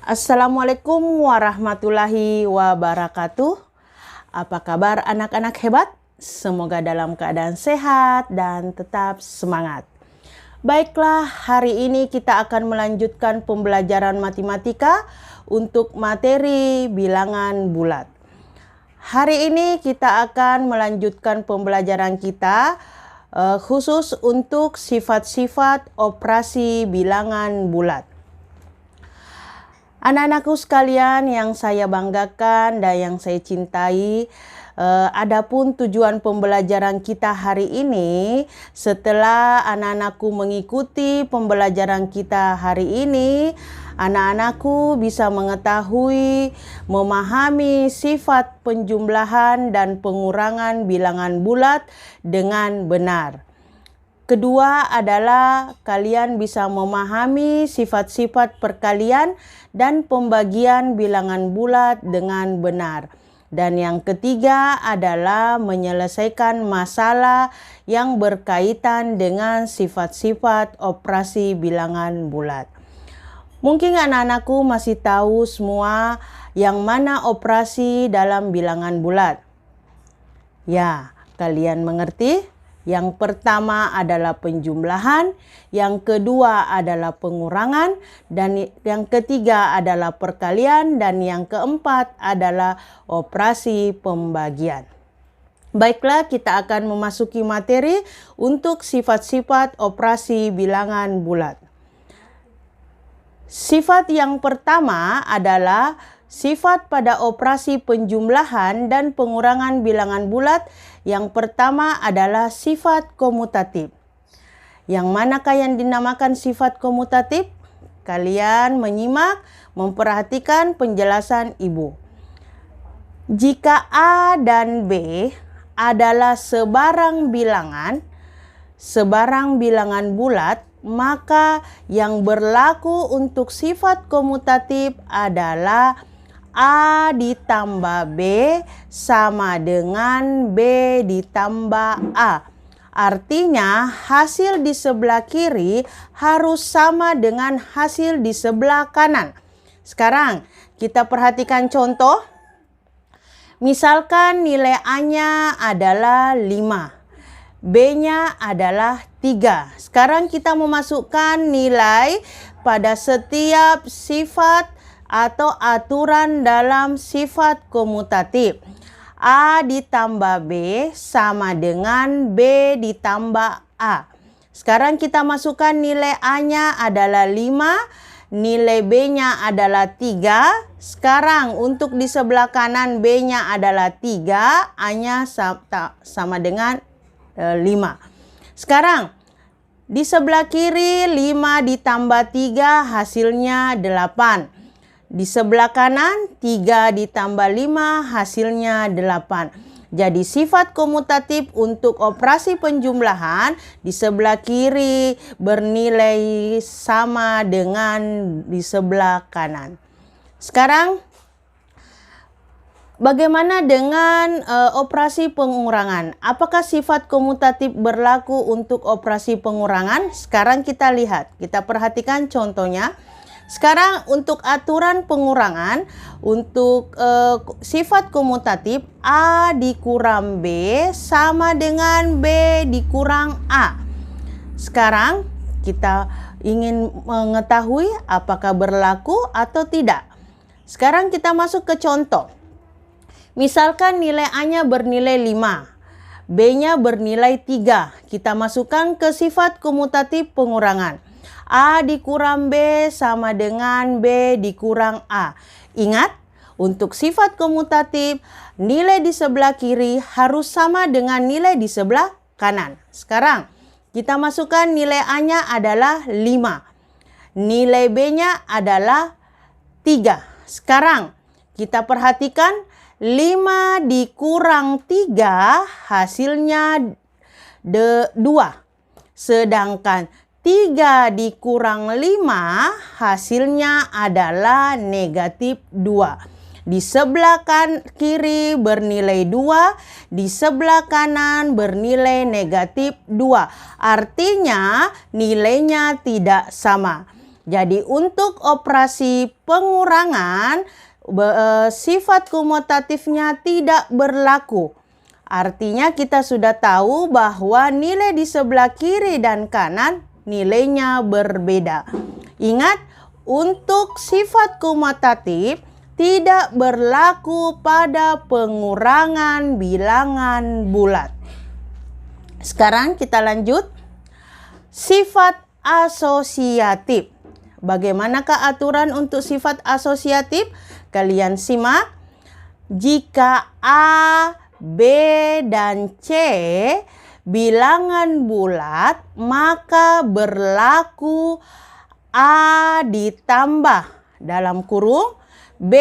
Assalamualaikum warahmatullahi wabarakatuh. Apa kabar anak-anak hebat? Semoga dalam keadaan sehat dan tetap semangat. Baiklah, hari ini kita akan melanjutkan pembelajaran matematika untuk materi bilangan bulat. Hari ini kita akan melanjutkan pembelajaran kita khusus untuk sifat-sifat operasi bilangan bulat. Anak-anakku sekalian yang saya banggakan dan yang saya cintai, adapun tujuan pembelajaran kita hari ini, setelah anak-anakku mengikuti pembelajaran kita hari ini, anak-anakku bisa mengetahui, memahami sifat penjumlahan dan pengurangan bilangan bulat dengan benar. Kedua adalah kalian bisa memahami sifat-sifat perkalian dan pembagian bilangan bulat dengan benar. Dan yang ketiga adalah menyelesaikan masalah yang berkaitan dengan sifat-sifat operasi bilangan bulat. Mungkin anak-anakku masih tahu semua yang mana operasi dalam bilangan bulat. Ya, kalian mengerti? Yang pertama adalah penjumlahan, yang kedua adalah pengurangan, dan yang ketiga adalah perkalian, dan yang keempat adalah operasi pembagian. Baiklah, kita akan memasuki materi untuk sifat-sifat operasi bilangan bulat. Sifat yang pertama adalah sifat pada operasi penjumlahan dan pengurangan bilangan bulat. Yang pertama adalah sifat komutatif. Yang manakah yang dinamakan sifat komutatif? Kalian menyimak, memperhatikan penjelasan ibu. Jika A dan B adalah sebarang bilangan bulat, maka yang berlaku untuk sifat komutatif adalah A ditambah B sama dengan B ditambah A. Artinya hasil di sebelah kiri harus sama dengan hasil di sebelah kanan. Sekarang kita perhatikan contoh. Misalkan nilai A-nya adalah 5. B-nya adalah 3. Sekarang kita memasukkan nilai pada setiap sifat atau aturan dalam sifat komutatif. A ditambah B sama dengan B ditambah A. Sekarang kita masukkan nilai A-nya adalah 5, nilai B-nya adalah 3. Sekarang untuk di sebelah kanan B-nya adalah 3, A-nya sama dengan 5. Sekarang di sebelah kiri 5 ditambah 3 hasilnya 8. Di sebelah kanan 3 ditambah 5 hasilnya 8. Jadi sifat komutatif untuk operasi penjumlahan di sebelah kiri bernilai sama dengan di sebelah kanan. Sekarang bagaimana dengan operasi pengurangan? Apakah sifat komutatif berlaku untuk operasi pengurangan? Sekarang kita lihat, kita perhatikan contohnya. Sekarang untuk aturan pengurangan, untuk sifat komutatif A dikurang B sama dengan B dikurang A. Sekarang kita ingin mengetahui apakah berlaku atau tidak. Sekarang kita masuk ke contoh. Misalkan nilai A-nya bernilai 5, B-nya bernilai 3. Kita masukkan ke sifat komutatif pengurangan. A dikurang B sama dengan B dikurang A. Ingat, untuk sifat komutatif, nilai di sebelah kiri harus sama dengan nilai di sebelah kanan. Sekarang, kita masukkan nilai A-nya adalah 5. Nilai B-nya adalah 3. Sekarang, kita perhatikan 5 dikurang 3 hasilnya 2. Sedangkan 3 dikurang 5 hasilnya adalah negatif 2. Di sebelah kiri bernilai 2, di sebelah kanan bernilai negatif 2. Artinya nilainya tidak sama. Jadi untuk operasi pengurangan, sifat komutatifnya tidak berlaku. Artinya kita sudah tahu bahwa nilai di sebelah kiri dan kanan nilainya berbeda. Ingat, untuk sifat komutatif tidak berlaku pada pengurangan bilangan bulat. Sekarang kita lanjut. Sifat asosiatif. Bagaimanakah aturan untuk sifat asosiatif? Kalian simak. Jika A, B, dan C bilangan bulat, maka berlaku A ditambah dalam kurung B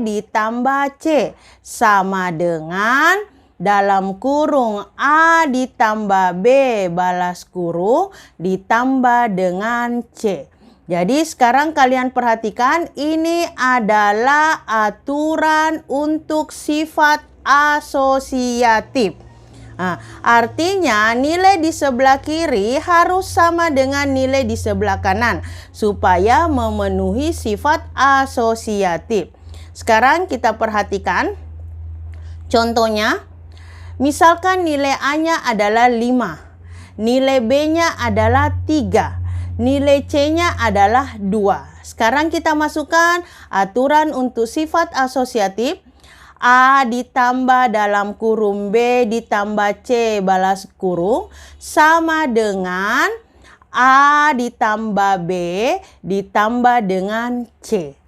ditambah C sama dengan dalam kurung A ditambah B balas kurung ditambah dengan C. Jadi sekarang kalian perhatikan, ini adalah aturan untuk sifat asosiatif. Nah, artinya nilai di sebelah kiri harus sama dengan nilai di sebelah kanan supaya memenuhi sifat asosiatif. Sekarang kita perhatikan contohnya. Misalkan nilai A-nya adalah 5, nilai B-nya adalah 3, nilai C-nya adalah 2. Sekarang kita masukkan aturan untuk sifat asosiatif. A ditambah dalam kurung B ditambah C balas kurung sama dengan A ditambah B ditambah dengan C.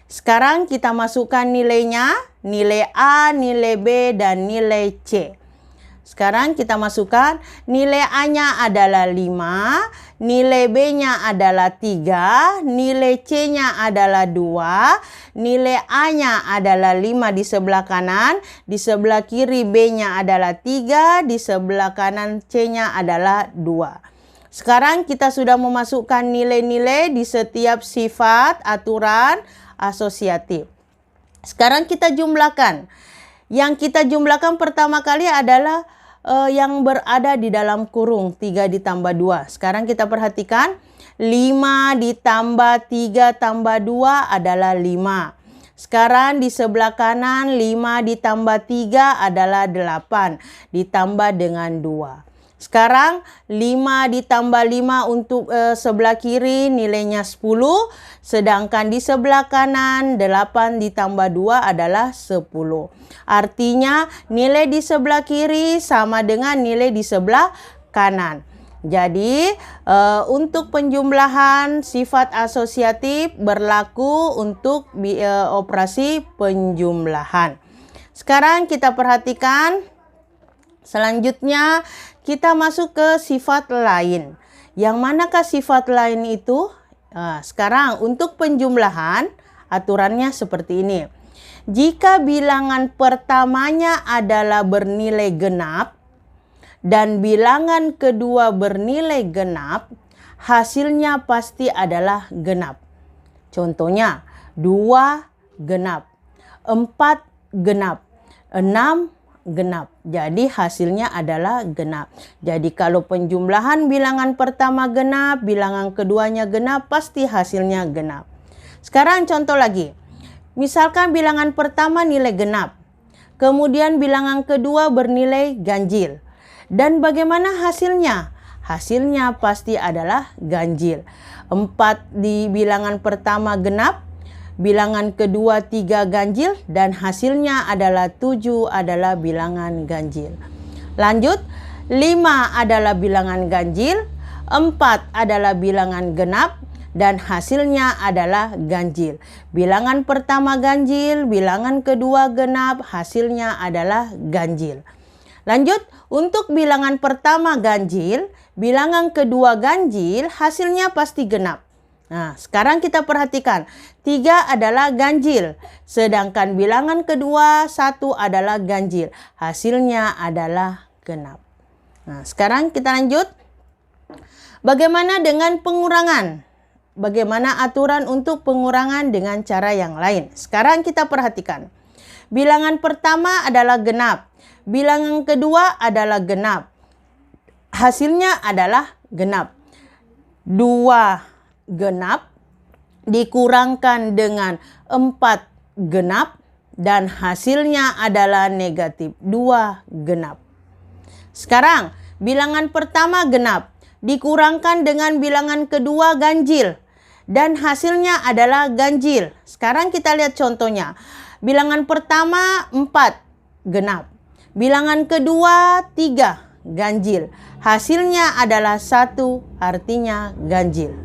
Sekarang kita masukkan nilainya, nilai A, nilai B, dan nilai C. Sekarang kita masukkan nilai A-nya adalah 5, nilai B-nya adalah 3, nilai C-nya adalah 2, nilai A-nya adalah 5 di sebelah kanan, di sebelah kiri B-nya adalah 3, di sebelah kanan C-nya adalah 2. Sekarang kita sudah memasukkan nilai-nilai di setiap sifat aturan asosiatif. Sekarang kita jumlahkan. Yang kita jumlahkan pertama kali adalah yang berada di dalam kurung 3 ditambah 2. Sekarang kita perhatikan 5 ditambah 3 tambah 2 adalah 5. Sekarang di sebelah kanan 5 ditambah 3 adalah 8 ditambah dengan 2. Sekarang 5 ditambah 5 untuk sebelah kiri nilainya 10. Sedangkan di sebelah kanan 8 ditambah 2 adalah 10. Artinya nilai di sebelah kiri sama dengan nilai di sebelah kanan. Jadi untuk penjumlahan sifat asosiatif berlaku untuk operasi penjumlahan. Sekarang kita perhatikan selanjutnya kita masuk ke sifat lain. Yang manakah sifat lain itu? Sekarang untuk penjumlahan aturannya seperti ini. Jika bilangan pertamanya adalah bernilai genap dan bilangan kedua bernilai genap, hasilnya pasti adalah genap. Contohnya 2 genap, 4 genap, 6 genap. Jadi hasilnya adalah genap. Jadi kalau penjumlahan bilangan pertama genap, bilangan keduanya genap, pasti hasilnya genap. Sekarang contoh lagi. Misalkan bilangan pertama nilai genap, kemudian bilangan kedua bernilai ganjil. Dan bagaimana hasilnya? Hasilnya pasti adalah ganjil. 4 di bilangan pertama genap, bilangan kedua 3 ganjil, dan hasilnya adalah 7 adalah bilangan ganjil. Lanjut, 5 adalah bilangan ganjil, 4 adalah bilangan genap, dan hasilnya adalah ganjil. Bilangan pertama ganjil, bilangan kedua genap, hasilnya adalah ganjil. Lanjut, untuk bilangan pertama ganjil, bilangan kedua ganjil, hasilnya pasti genap. Nah, sekarang kita perhatikan. 3 adalah ganjil. Sedangkan bilangan kedua 1 adalah ganjil. Hasilnya adalah genap. Nah, sekarang kita lanjut. Bagaimana dengan pengurangan? Bagaimana aturan untuk pengurangan dengan cara yang lain? Sekarang kita perhatikan. Bilangan pertama adalah genap. Bilangan kedua adalah genap. Hasilnya adalah genap. 2 genap, dikurangkan dengan 4 genap dan hasilnya adalah negatif 2 genap. Sekarang bilangan pertama genap dikurangkan dengan bilangan kedua ganjil dan hasilnya adalah ganjil. Sekarang kita lihat contohnya. Bilangan pertama 4 genap. Bilangan kedua 3 ganjil. Hasilnya adalah 1, artinya ganjil.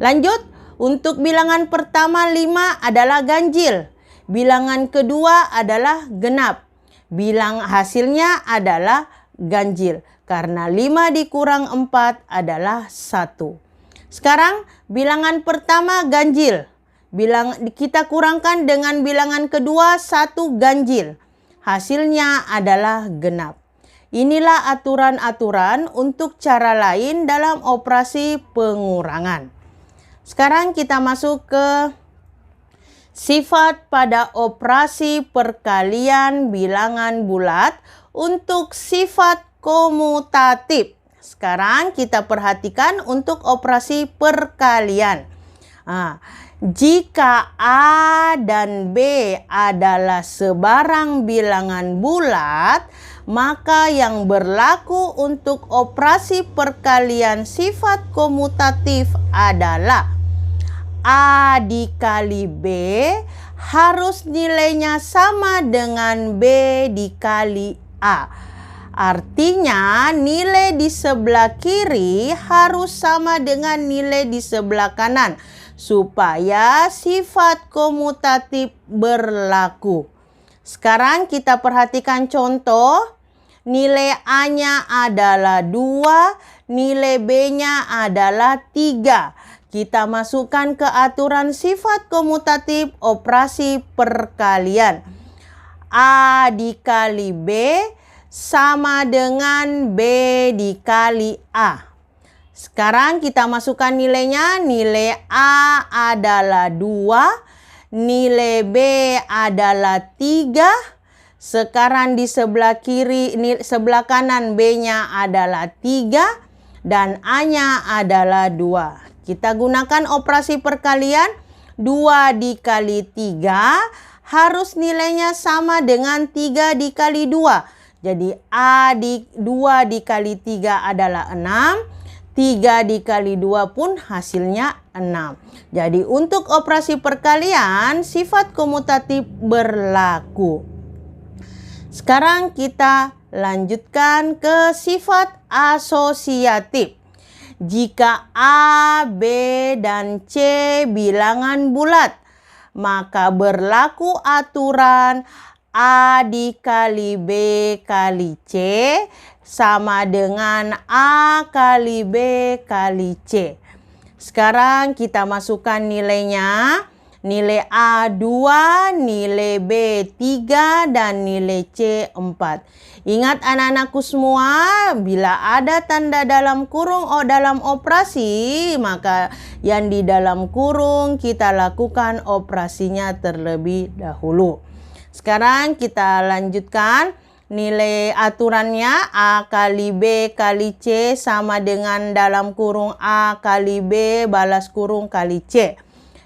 Lanjut, untuk bilangan pertama 5 adalah ganjil. Bilangan kedua adalah genap. Hasilnya adalah ganjil. Karena 5 dikurang 4 adalah 1. Sekarang bilangan pertama ganjil. Kita kurangkan dengan bilangan kedua 1 ganjil. Hasilnya adalah genap. Inilah aturan-aturan untuk cara lain dalam operasi pengurangan. Sekarang kita masuk ke sifat pada operasi perkalian bilangan bulat untuk sifat komutatif. Sekarang kita perhatikan untuk operasi perkalian. Jika A dan B adalah sebarang bilangan bulat, maka yang berlaku untuk operasi perkalian sifat komutatif adalah A dikali B harus nilainya sama dengan B dikali A. Artinya nilai di sebelah kiri harus sama dengan nilai di sebelah kanan supaya sifat komutatif berlaku. Sekarang kita perhatikan contoh. Nilai A-nya adalah 2, nilai B-nya adalah 3. Kita masukkan ke aturan sifat komutatif operasi perkalian. A dikali B sama dengan B dikali A. Sekarang kita masukkan nilainya. Nilai A adalah 2, nilai B adalah 3. Sekarang di sebelah kiri, sebelah kanan B-nya adalah 3 dan A-nya adalah 2. Kita gunakan operasi perkalian. 2 dikali 3 harus nilainya sama dengan 3 dikali 2. Jadi 2 dikali 3 adalah 6. 3 dikali 2 pun hasilnya 6. Jadi untuk operasi perkalian sifat komutatif berlaku. Sekarang kita lanjutkan ke sifat asosiatif. Jika A, B, dan C bilangan bulat, maka berlaku aturan A dikali B kali C sama dengan A kali B kali C. Sekarang kita masukkan nilainya. Nilai A 2, nilai B 3, dan nilai C 4. Ingat anak-anakku semua, bila ada tanda dalam kurung dalam operasi, maka yang di dalam kurung kita lakukan operasinya terlebih dahulu. Sekarang kita lanjutkan. Nilai aturannya A kali B kali C sama dengan dalam kurung A kali B balas kurung kali C.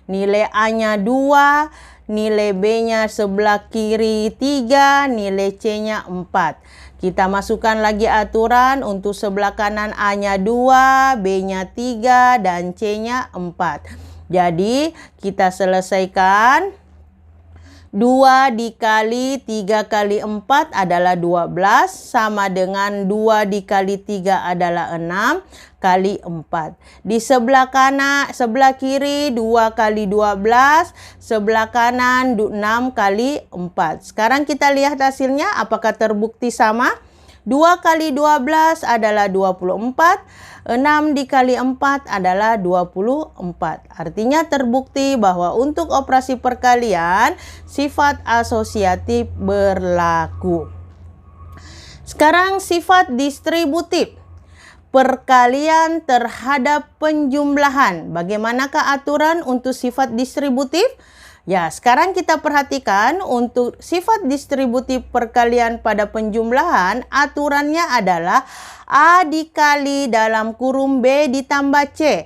Nilai A-nya 2, nilai B-nya sebelah kiri 3, nilai C-nya 4. Kita masukkan lagi aturan untuk sebelah kanan A-nya 2, B-nya 3, dan C-nya 4. Jadi kita selesaikan. 2 dikali 3 kali 4 adalah 12 sama dengan 2 dikali 3 adalah 6 kali 4. Di sebelah kanan, sebelah kiri 2 kali 12, sebelah kanan 6 kali 4. Sekarang kita lihat hasilnya apakah terbukti sama? 2 kali 12 adalah 24. 6 dikali 4 adalah 24. Artinya terbukti bahwa untuk operasi perkalian sifat asosiatif berlaku. Sekarang sifat distributif. Perkalian terhadap penjumlahan. Bagaimanakah aturan untuk sifat distributif? Ya, sekarang kita perhatikan untuk sifat distributif perkalian pada penjumlahan, aturannya adalah A dikali dalam kurung B ditambah C.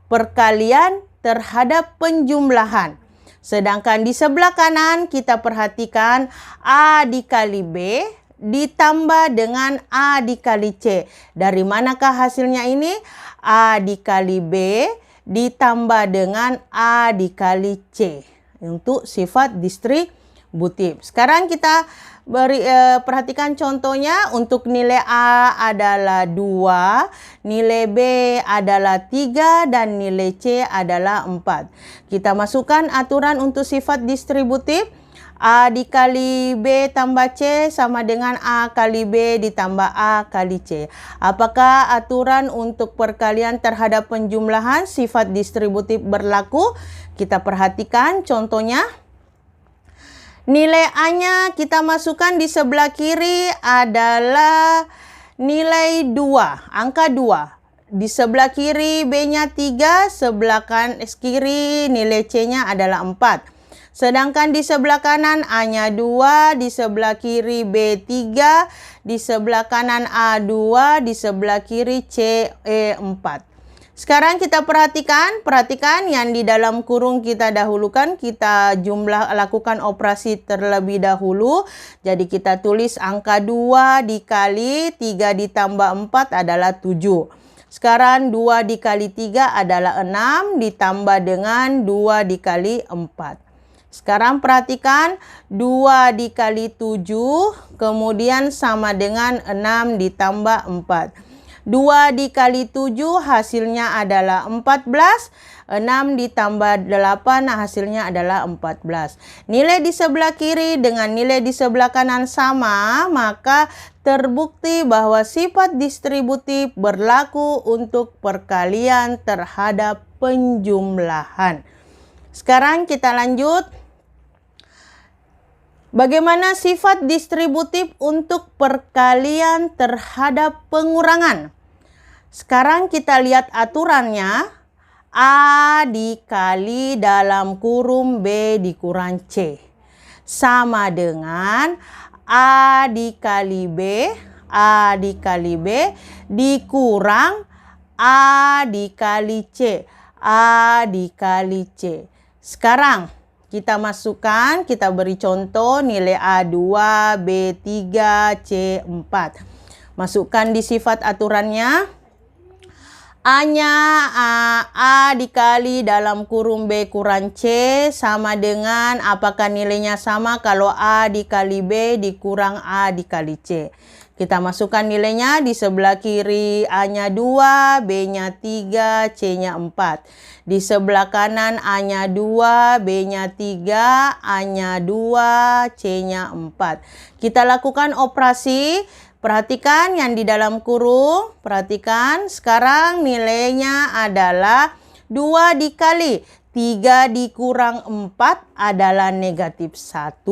Perkalian terhadap penjumlahan. Sedangkan di sebelah kanan kita perhatikan A dikali B ditambah dengan A dikali C. Dari manakah hasilnya ini? A dikali B ditambah dengan A dikali C. Untuk sifat distributif. Sekarang kita perhatikan contohnya. Untuk nilai A adalah 2, nilai B adalah 3, dan nilai C adalah 4. Kita masukkan aturan untuk sifat distributif. A dikali B tambah C sama dengan A kali B ditambah A kali C. Apakah aturan untuk perkalian terhadap penjumlahan sifat distributif berlaku? Kita perhatikan contohnya. Nilai A-nya kita masukkan di sebelah kiri adalah nilai 2, angka 2. Di sebelah kiri B-nya 3, sebelah kiri nilai C-nya adalah 4. Sedangkan di sebelah kanan A-nya 2, di sebelah kiri B 3, di sebelah kanan A 2, di sebelah kiri C 4. Sekarang kita perhatikan yang di dalam kurung kita dahulukan, kita lakukan operasi terlebih dahulu. Jadi kita tulis angka 2 dikali 3 ditambah 4 adalah 7. Sekarang 2 dikali 3 adalah 6 ditambah dengan 2 dikali 4. Sekarang perhatikan 2 dikali 7 kemudian sama dengan 6 ditambah 4. 2 dikali 7 hasilnya adalah 14. 6 ditambah 8 hasilnya adalah 14. Nilai di sebelah kiri dengan nilai di sebelah kanan sama, maka terbukti bahwa sifat distributif berlaku untuk perkalian terhadap penjumlahan. Sekarang kita lanjut. Bagaimana sifat distributif untuk perkalian terhadap pengurangan? Sekarang kita lihat aturannya. A dikali dalam kurung B dikurang C. Sama dengan A dikali B, A dikali B dikurang A dikali C, A dikali C. Sekarang kita masukkan, kita beri contoh nilai A2, B3, C4. Masukkan di sifat aturannya. A-nya A dikali dalam kurung B kurang C sama dengan, apakah nilainya sama kalau A dikali B dikurang A dikali C. Kita masukkan nilainya di sebelah kiri, A-nya 2, B-nya 3, C-nya 4. Di sebelah kanan A-nya 2, B-nya 3, A-nya 2, C-nya 4. Kita lakukan operasi. Perhatikan yang di dalam kurung. Perhatikan sekarang nilainya adalah 2 dikali 3 dikurang 4 adalah negatif 1.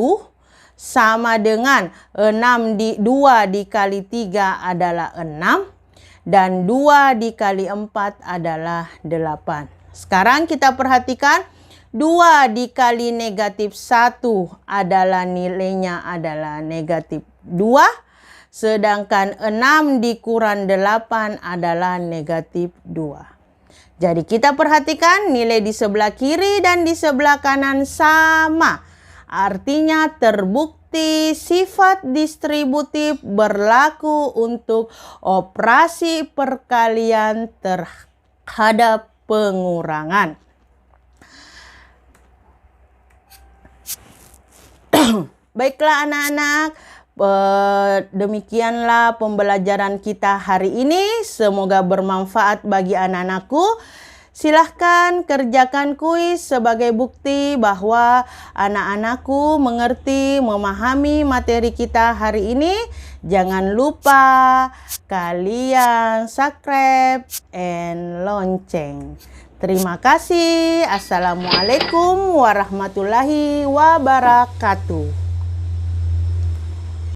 Sama dengan 2 dikali 3 adalah 6. Dan 2 dikali 4 adalah 8. Sekarang kita perhatikan 2 dikali negatif 1 adalah nilainya adalah negatif 2. Sedangkan 6 dikurang 8 adalah negatif 2. Jadi kita perhatikan nilai di sebelah kiri dan di sebelah kanan sama. Artinya terbukti sifat distributif berlaku untuk operasi perkalian terhadap pengurangan. Baiklah anak-anak, demikianlah pembelajaran kita hari ini. Semoga bermanfaat bagi anak-anakku. Silahkan kerjakan kuis sebagai bukti bahwa anak-anakku mengerti, memahami materi kita hari ini. Jangan lupa kalian subscribe and lonceng. Terima kasih. Assalamualaikum warahmatullahi wabarakatuh.